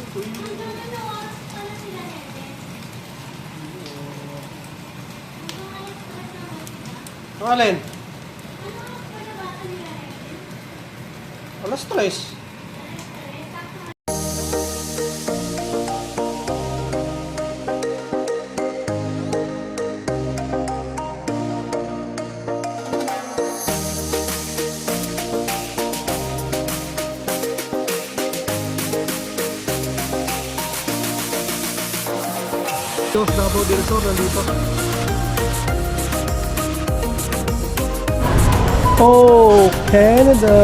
Ang alin? Alas 3. Dos Davao del Sur nandito. Oh, Canada!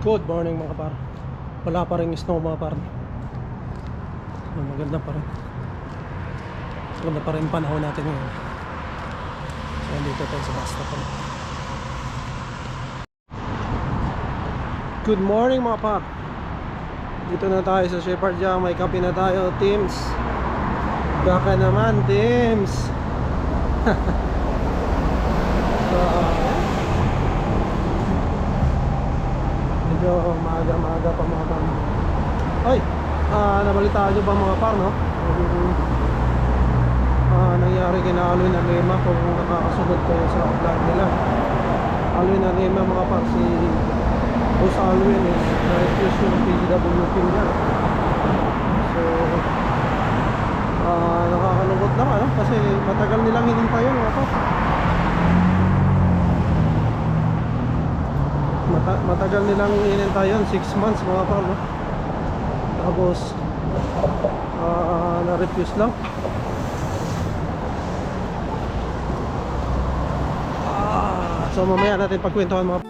Good morning mga par. Wala pa rin snow mga par. Maganda pa rin. Maganda pa rin panahon natin ngayon. So dito tayo sa basta pa rin. Good morning mga par. Dito na tayo sa Shepherd Jam. May kape na tayo, teams. Baka naman, teams. So medyo maaga pa mga par. Ay! Nabalitaan nyo ba mga par, no? Nangyari kina Alwin Alema, kung nakakasunod kayo sa vlog nila. Alwin Alema mga par, si Boss Alwin is na-refuse yung PGWP niya. So nakakalungkot lang ano? Kasi matagal nilang hinintay yun mga par. Matagal nilang hinintay yun, 6 months mga par, no? Tapos na-refuse lang. So mamaya natin pagkwentuhan mga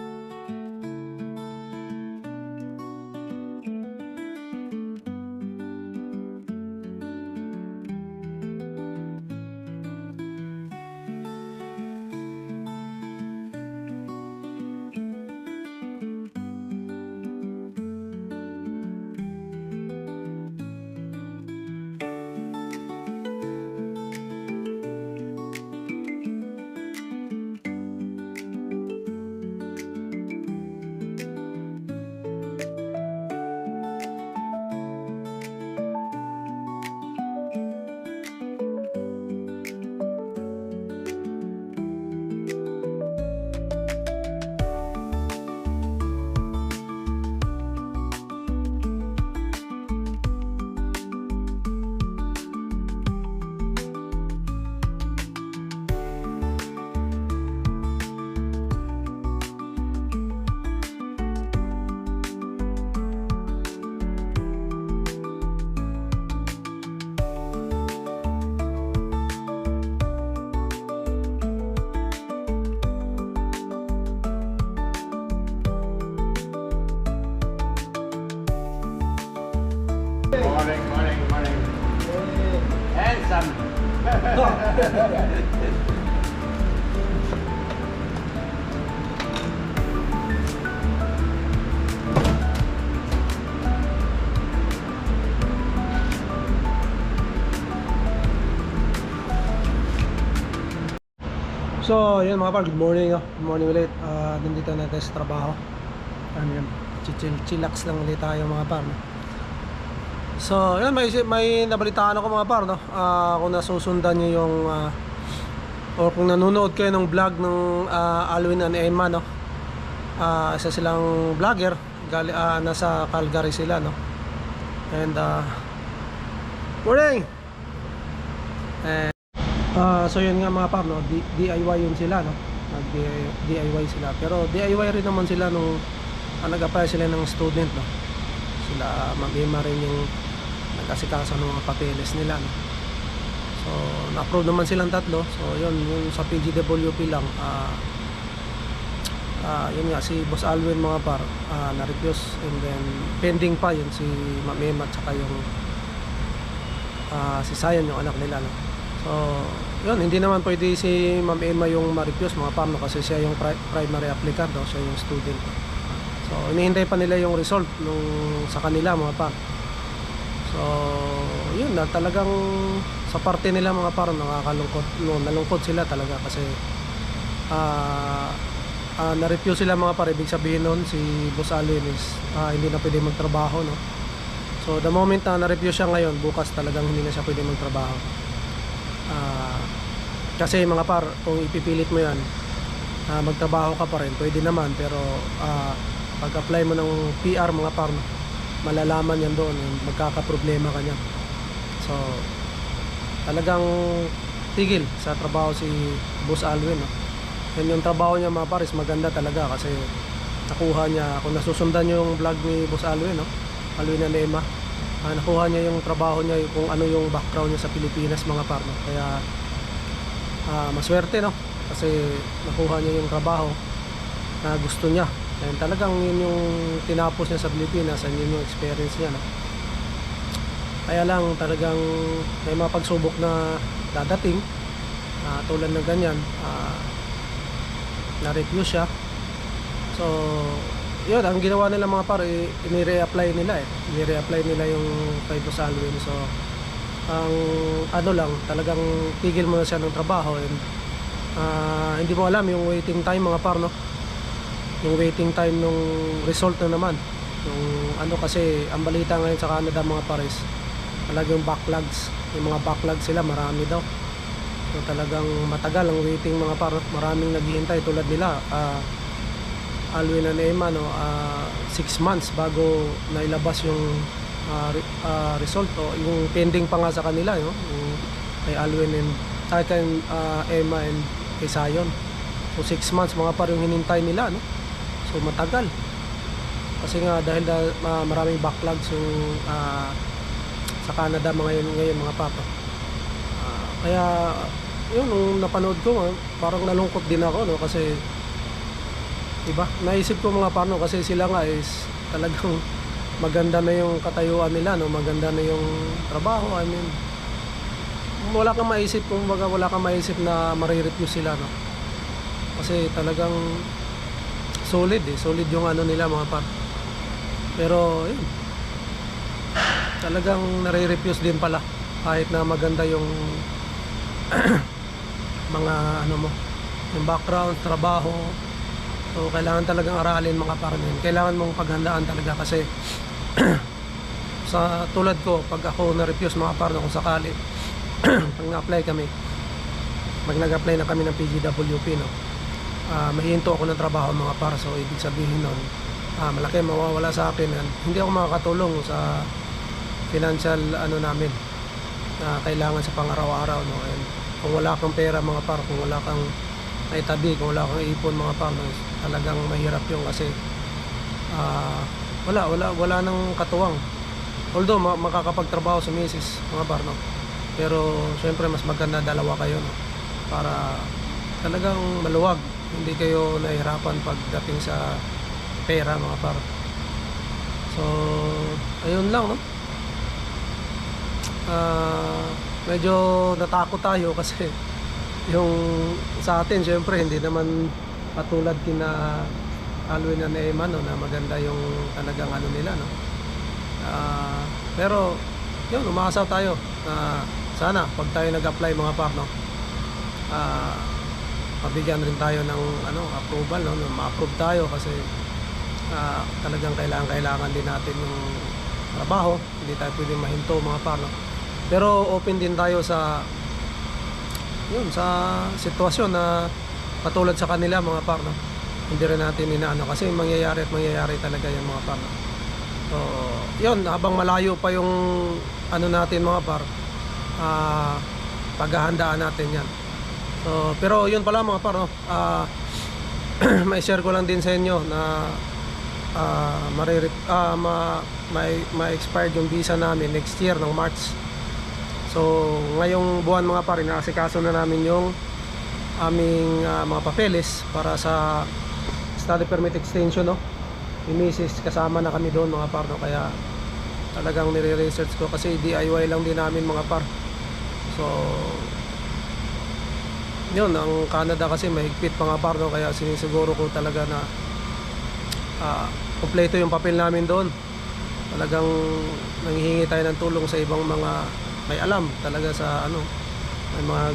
Morning. Handsome. So, yun mga par, good morning. Good morning ulit. Nandito na tayo sa trabaho. Yun, chillax lang ulit tayo mga par, no? So, yun, may nabalitaan ako mga par, no? Kung nasusundan nyo yung or kung nanonood kayo ng vlog ng Alwin and Emma, no? Isa silang vlogger, nasa Calgary sila, no? And morning! So yun nga mga par, no? DIY yun sila, no? Nag-DIY sila. Pero DIY rin naman sila nung nag-apply sila ng student, no? Sila Ma'am rin yung nag-asikaso ng mga papeles nila, no? So na-approve naman silang tatlo. So yun, yung sa PGWP lang, yun nga, si Boss Alwin mga par, na-refuse. And then pending pa yun si Ma'am at saka yung si Sayan, yung anak nila, no? So yun, hindi naman pwede si Ma'am Emma yung ma-refuse mga par, no? Kasi siya yung primary applicant, no? Siya yung student. So inihintay pa nila yung result nung sa kanila mga par. So yun na, talagang sa parte nila mga par, nakakalungkot, no, nalungkot sila talaga kasi na-refuse sila mga par. Ibig sabihin nun si Boss Alwin is hindi na pwede magtrabaho, no? So the moment na na-refuse siya ngayon, bukas talagang hindi na siya pwede magtrabaho. Kasi mga par, kung ipipilit mo yan, magtrabaho ka pa rin, pwede naman, pero pag-apply mo ng PR mga par, malalaman yan doon, magkakaproblema ka niyan. So talagang tigil sa trabaho si Boss Alwin, no? Yan yung trabaho niya mga par, is maganda talaga kasi nakuha niya, kung nasusundan niyo yung vlog ni Boss Alwin, no? Alwin and Emma, nakuha niya yung trabaho niya, kung ano yung background niya sa Pilipinas mga par, no? Kaya maswerte, no? Kasi nakuha niya yung trabaho na gusto niya. And talagang yun yung tinapos niya sa Pilipinas, and yun yung experience niya, no? Kaya lang talagang may mga pagsubok na dadating, tulad ng ganyan, na-refuse siya. So yun, ang ginawa nila mga par, ini-reapply nila ini-reapply nila yung kay Boss Alwin. So ang ano lang, talagang tigil mo na siya ng trabaho, and hindi mo alam yung waiting time mga par, no? Yung waiting time nung result na naman, yung ano, kasi ang balita ngayon sa Canada mga pares, talagang backlogs, yung mga backlogs sila marami daw. So talagang matagal ang waiting mga par, maraming naghihintay tulad nila Alwin and Emma, no? 6 months bago nailabas yung result, o yung pending pa nga sa kanila, no? Yung kay Alwin and kay Emma and kay Zion. So 6 months mga par yung hinintay nila, no? So matagal kasi nga dahil maraming backlogs yung sa Canada ngayon mga papa. Kaya yun, nung napanood ko, parang nalungkot din ako, no? Kasi diba, naisip ko mga par, no? Kasi sila nga is talagang maganda na yung katayuan nila, no? Maganda na yung trabaho. I mean, wala kang maisip, kumbaga wala kang maisip na marirefuse sila, no? Kasi talagang solid solid yung ano nila mga par. Pero yun, talagang nare-refuse din pala kahit na maganda yung mga ano mo, yung background, trabaho. So kailangan talagang aralin mga par, kailangan mong paghandaan talaga kasi sa tulad ko, pag ako na-refuse mga par, kung sakali pag na-apply kami, nag-apply na kami ng PGWP, no? Mahihinto ako ng trabaho mga par. So ibig sabihin nun, malaki mawawala sa akin, and hindi ako makakatulong sa financial ano namin na kailangan sa pang-araw-araw, no? And kung wala kang pera mga par, kung wala kang naitabi, kung wala kang ipon mga par, no, talagang mahirap yung kasi wala nang katuwang. Although makakapagtrabaho sa misis mga par, no? Pero syempre mas maganda dalawa kayo, no? Para talagang maluwag, hindi kayo nahihirapan pagdating sa pera mga par. So ayun lang, no? Medyo natakot tayo kasi yung sa atin syempre hindi naman patulad kina Alwin and Emma, no, na maganda yung talagang ano nila, no? Pero yun, umaasa tayo na sana pag tayo nag-apply mga par, no, mabigyan rin tayo ng ano, approval, no? Ma-approve tayo kasi talagang kailangan din natin yung trabaho, hindi tayo pwedeng mahinto mga par, no? Pero open din tayo sa yun, sa sitwasyon na patulad sa kanila mga par, no? Hindi rin natin inaano kasi mangyayari talaga yan mga par, no? So yun, habang malayo pa yung ano natin mga par, paghahandaan natin yan. So, pero yun pala mga par, no? May share ko lang din sa inyo na ma-expired yung visa namin next year ng March. So ngayong buwan mga par, inaasikaso na namin yung aming mga papeles para sa study permit extension, no? Yung misis, kasama na kami doon mga par, no? Kaya talagang nire-research ko kasi DIY lang din namin mga par. So yun, ang Canada kasi mahigpit mga par, no? Kaya sinisiguro ko talaga na kompleto yung papel namin doon. Talagang nanghihingi tayo ng tulong sa ibang mga may alam talaga sa ano, may mga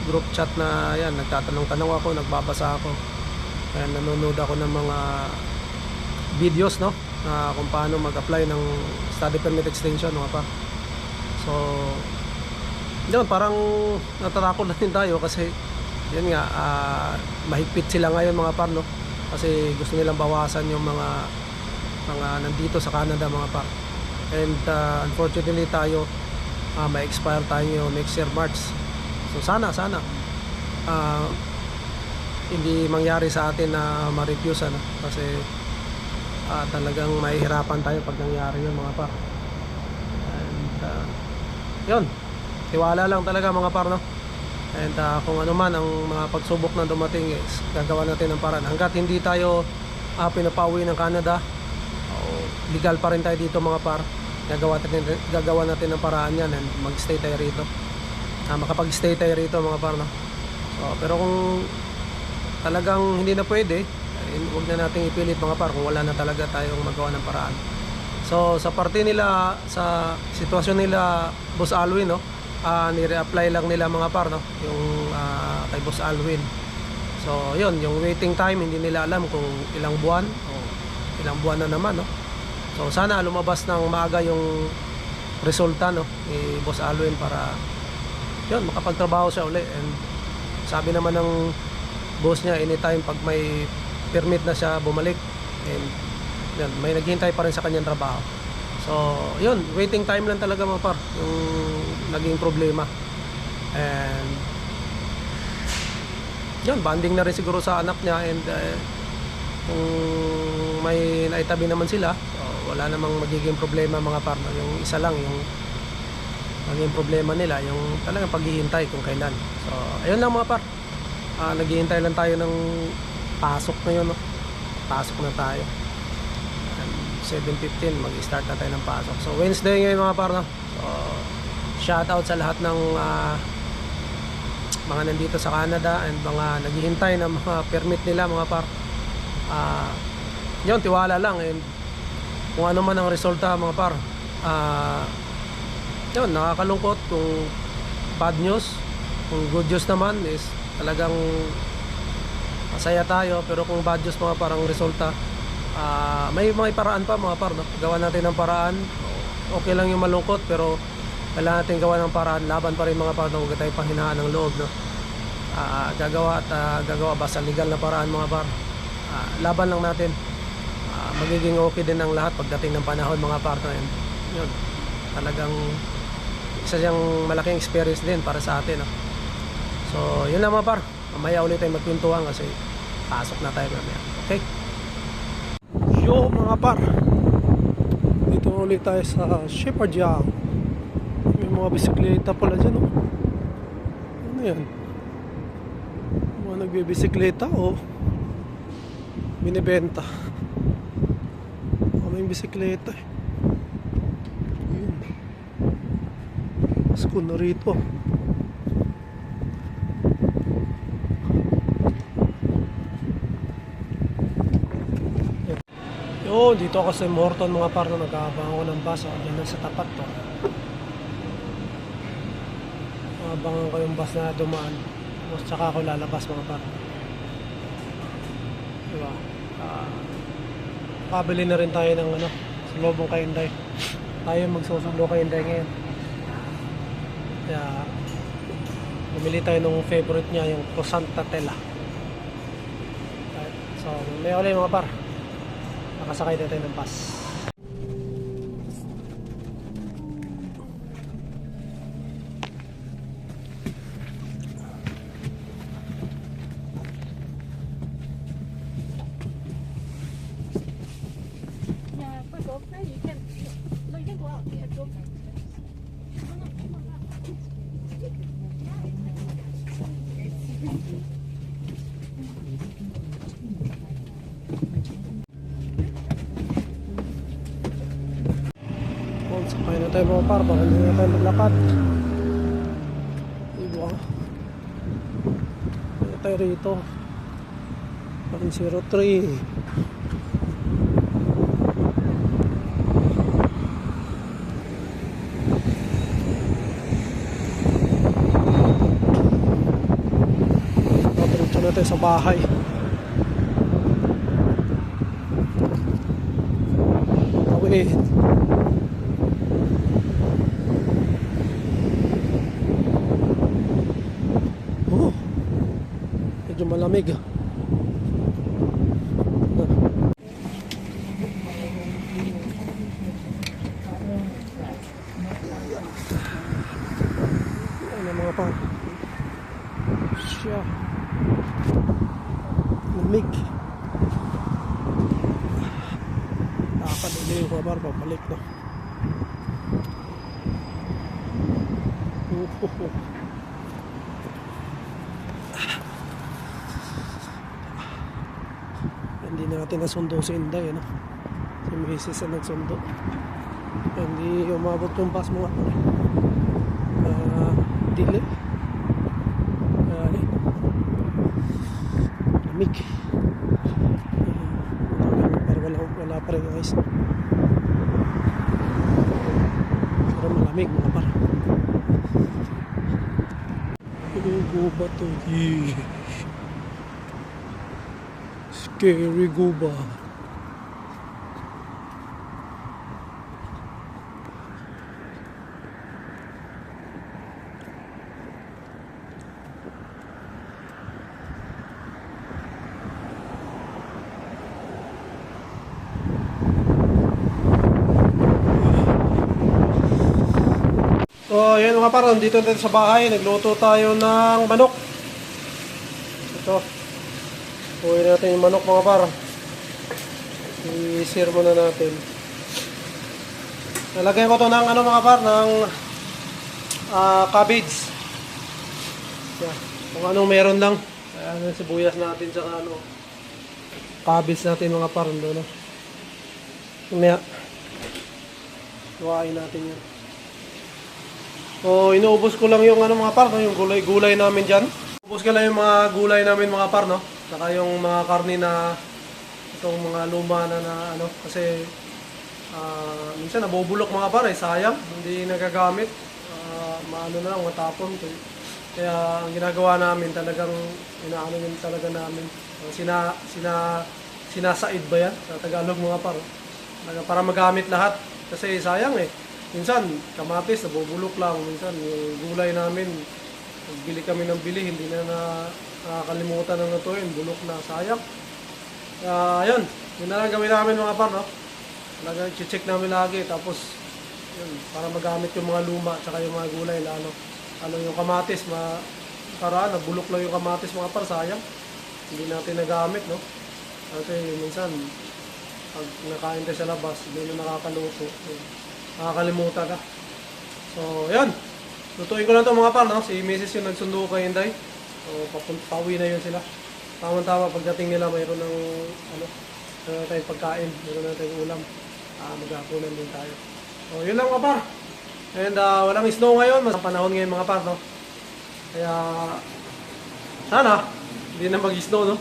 group chat na yan, nagtatanong-tanong ako, nagbabasa ako, kaya nanonood ako ng mga videos, no, na kung paano mag-apply ng study permit extension mga pa. So yun, parang natatakot na din tayo kasi yun nga, mahigpit sila ngayon mga par, no, kasi gusto nilang bawasan yung mga nandito sa Canada mga par. And unfortunately tayo, ma-expire tayo next year March. So sana hindi mangyari sa atin na ma-refuse, ano, kasi talagang mahihirapan tayo pag nangyari yun mga par. And yun, tiwala lang talaga mga par, no. And kung ano man ang mga pagsubok na dumating, is gagawa natin ng paraan. Hanggat hindi tayo pinapauwi ng Canada, legal pa rin tayo dito mga par, gagawa natin ng paraan yan and mag-stay tayo rito, makapag-stay tayo rito mga par, no? So, pero kung talagang hindi na pwede, huwag na nating ipilit mga par kung wala na talaga tayong magawa ng paraan. So sa parte nila, sa sitwasyon nila Boss Alwin, no, ni-reapply lang nila mga par, no, yung kay Boss Alwin. So yun, yung waiting time hindi nila alam kung ilang buwan o ilang buwan na naman, no. So sana lumabas ng maaga yung resulta, no, ni Boss Alwin para yun, makapagtrabaho siya uli. And sabi naman ng boss niya, anytime pag may permit na siya bumalik, and yun, may naghihintay pa rin sa kanyang trabaho. So yun, waiting time lang talaga mga par yung naging problema. And yun, banding na rin siguro sa anak niya. And kung may naitabi naman sila, wala namang magiging problema mga par. Yung isa lang yung magiging problema nila, yung talagang paghihintay kung kailan. So ayun lang mga par, naghihintay lang tayo ng pasok na yun, no? Pasok na tayo 7:15, mag-start na tayo ng pasok. So Wednesday ngayon mga par, no? So shout out sa lahat ng mga nandito sa Canada and mga naghihintay ng mga permit nila mga par. Yun, tiwala lang. And kung ano man ang resulta mga par, yun, nakakalungkot kung bad news. Kung good news naman is talagang masaya tayo. Pero kung bad news mga par ang resulta, may paraan pa mga par, no? Gawa natin ng paraan. Okay lang yung malungkot, pero kailangan natin gawa ng paraan. Laban pa rin mga par, huwag tayo panghinaan ng loob, no? Gagawa basta legal na paraan mga par. Laban lang natin. Magiging okay din ang lahat pagdating ng panahon mga partner. Yun, talagang isa siyang malaking experience din para sa atin, no? So yun lang mga par, mamaya ulit tayo magpintuhan kasi pasok na tayo mamaya. Okay, yo mga par, dito ulit tayo sa Shepherd Yao. May mga bisikleta pala dyan, no? Ano yan, mga nagbibisikleta o binibenta. May bisikleta eh. Yun, school na rito. Yun, dito ako sa Morton mga par, na nag-aabang ako ng bus. Diyan lang sa tapat to. Abangan ko yung bus na dumaan, tsaka ako lalabas mga par. Diba? Kabili na rin tayo ng ano, sa lobong kay Inday. Tayo magsusulo kay Inday ngayon. Kaya bumili tayo ng favorite niya, yung croissant tatela. So may ulit mga par, nakasakay na tayo ng bus. Sakay na tayo mga par, para hindi na tayo maglakad. Diba? tayo rito. 103. Diretso na tayo sa bahay. Tawid. Oh, medyo malamig. Ano mga pa? Siya. Lamig. Lakad ulit yung mga bar, pabalik na. Hindi natin nasundo si Inday, ano? Si Mrs. na nagsundo. Hindi umabot yung bus mga delay. Lamig. Pero wala pa rin guys. Pero malamig mga par. Guba to. Scary guba. So, yun mga par, dito tayo sa bahay. Nagluto tayo ng manok. Ito. Uwi natin yung manok mga par. I-sear muna natin. Nalagay ko to ng ano mga par, ng cabbage. Yeah. Kung anong meron lang. Ayan, sibuyas natin saka ano. Cabbage natin mga par. No? Mamaya. Iwain natin yan. So, inuubos ko lang yung ano mga par, no? Yung gulay namin dyan. Inuubos ko lang yung mga gulay namin mga par, no? Saka yung mga karne na itong mga luma na ano, kasi minsan nabubulok mga par, sayang, hindi nagagamit. Maano na lang, matapon. Kaya ang ginagawa namin talagang, inaano yun talaga namin. Sinasaid ba yan? Sa Tagalog mga par. Para magamit lahat. Kasi sayang eh. Minsan, kamatis, nabubulok lang. Minsan, yung gulay namin, bili kami ng bili, hindi na nakakalimutan ng natuin. Bulok na, sayang. Ayun, yun na lang gawin namin mga par, no? Talagang check namin lagi. Tapos, yun, para magamit yung mga luma, tsaka yung mga gulay, lalo. Ano yung kamatis, paraan, nabulok lang yung kamatis mga par, sayang. Hindi natin nagamit, no? Kasi minsan, pag nakain tayo sa labas, hindi na nakakaluto. Nakakalimutan ka. So, yan. Lutuin ko lang ito mga par, no? Si Mrs. yung nagsundo kay Inday. So, pauwi na yun sila. Tama-tama, pagdating nila, mayroon ng, mayroon tayong pagkain. Mayroon na tayong ulam. Maghapunan din tayo. So, yun lang mga par. And, walang snow ngayon. Mas panahon ngayon mga par, no? Kaya, sana, hindi na mag-snow, no?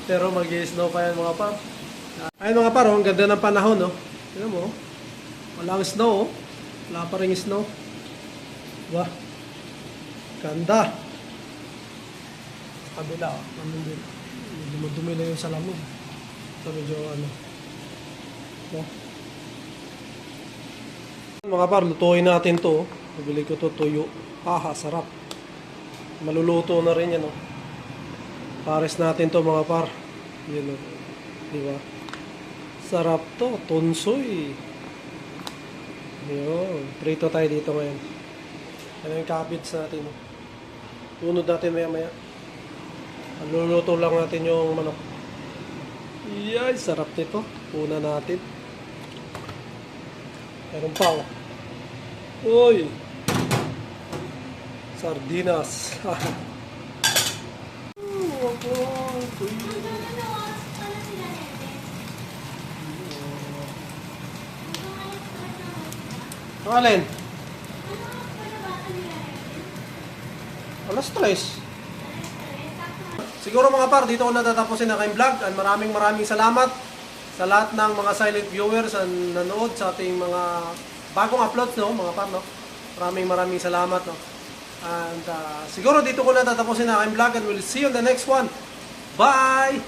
Pero mag-snow pa yan mga par. Ayun mga par, ang ganda ng panahon, no? Tignan mo, walang snow, wala pa rin snow. Diba? Ganda. Kabila, medyo madumi lang yung salamin. So medyo ano. Diba? Mga par, lutuin natin to. Nabili ko to tuyo. Sarap. Maluluto na rin yan. Pares natin to mga par. Yan o. Diba? Sarap to. Tunsoy. Yun, prito tayo dito ngayon. Ano yung cabbage natin. Tunod natin maya maya. Luluto lang natin yung manok. Yay, sarap nito. Una natin. Meron pa oh. Uy! Sardinas. Ang alin? Alas 3. siguro mga par, dito ko natatapusin ang aking vlog. And maraming salamat sa lahat ng mga silent viewers na nanood sa ating mga bagong uploads, no, mga par, no. Maraming salamat, no. And siguro dito ko natatapusin ang aking vlog and we'll see you on the next one. Bye!